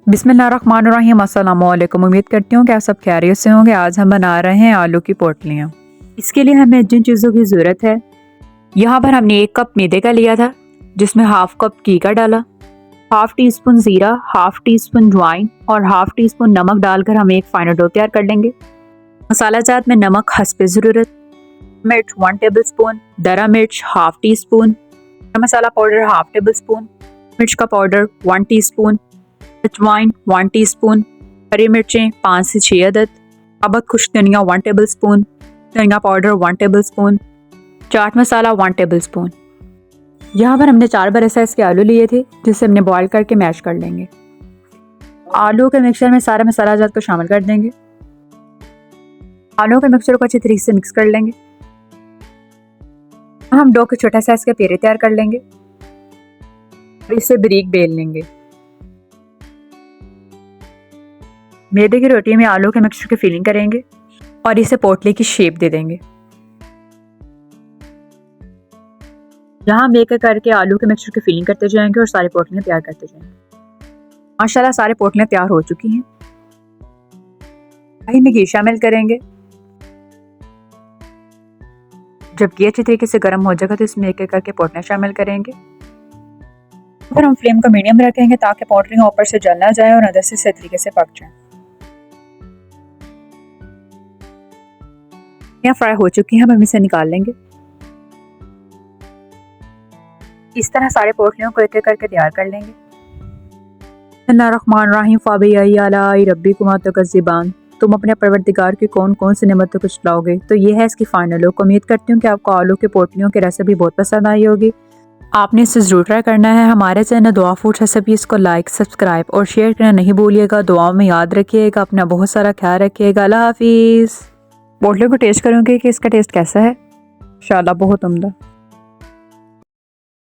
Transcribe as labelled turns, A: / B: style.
A: बिस्मिल्लाहिर्रहमानिर्रहीम। अस्सलाम वालेकुम। उम्मीद करती हूँ कि आप सब खैरियत से होंगे। आज हम बना रहे हैं आलू की पोटलियाँ। इसके लिए हमें जिन चीज़ों की ज़रूरत है, यहाँ पर हमने 1 कप मैदे का लिया था, जिसमें हाफ कप घी का डाला, हाफ टी स्पून ज़ीरा, हाफ टी स्पून ज्वाइन और हाफ टी स्पून नमक डालकर हम एक फाइनल डो तैयार कर लेंगे। मसाला जात में नमक हस्बे ज़रूरत, मिर्च 1 टेबल स्पून, दरा मिर्च हाफ टी स्पून, मसाला पाउडर हाफ टेबल स्पून, मिर्च का पाउडर 1 टी स्पून, अजवाइन 1 टीस्पून, हरी मिर्चें 5 से 6 अदद, साबुत खुश्क धनिया 1 टेबल स्पून, धनिया powder 1 table spoon, chaat masala 1 table spoon. यहाँ पर हमने 4 बड़े साइज़ के आलू लिए थे, जिसे हमने बॉईल करके मैश कर लेंगे। आलू के मिक्सचर में सारा मसाला जात को शामिल कर देंगे। आलू के मिक्सचर को अच्छी तरीके से मिक्स कर लेंगे। हम डो के छोटा साइज़ के पेड़े तैयार कर लेंगे और इसे बारीक बेल लेंगे। मैदे की रोटी में आलू के मिक्सचर की फिलिंग करेंगे और इसे पोटली की शेप दे देंगे। यहाँ हम एक एक करके आलू के मिक्सचर की फिलिंग करते जाएंगे और सारी पोटलियाँ तैयार करते जाएंगे। माशाल्लाह सारे पोटलियाँ तैयार हो चुकी हैं। कढ़ाई में घी शामिल करेंगे। जब घी अच्छी तरीके से गर्म हो जाएगा तो इसमें एक एक करके पोटलियाँ शामिल करेंगे। फिर हम फ्लेम को मीडियम रखेंगे ताकि पोटलियाँ ऊपर से जल ना जाए और अंदर से सही तरीके से पक जाए। यहाँ फ्राई हो चुकी हैं, हम इसे निकाल लेंगे। इस तरह सारे पोटलियों को एक एक करके तैयार कर लेंगे। बिस्मिल्लाहिर्रहमानिर्रहीम। फ़बिअय्यि आलाइ रब्बिकुमा तुकज़्ज़िबान। तुम अपने परवरदिगार की कौन कौन सी नेमतों को छुड़ाओगे। तो ये है इसकी फाइनल लुक। उम्मीद करती हूँ कि आपको आलू की पोटलियों की रेसिपी बहुत पसंद आई होगी। आपने इसे ज़रूर ट्राई करना है। हमारे चैनल दुआ फूड रेसिपीज़ को लाइक, सब्सक्राइब और शेयर करना नहीं भूलिएगा। दुआओं में याद रखिएगा। अपना बहुत सारा ख्याल रखिएगा। अल्लाह हाफिज़। पोटलियों को टेस्ट करूँगी कि इसका टेस्ट कैसा है। इंशाल्लाह बहुत उम्दा।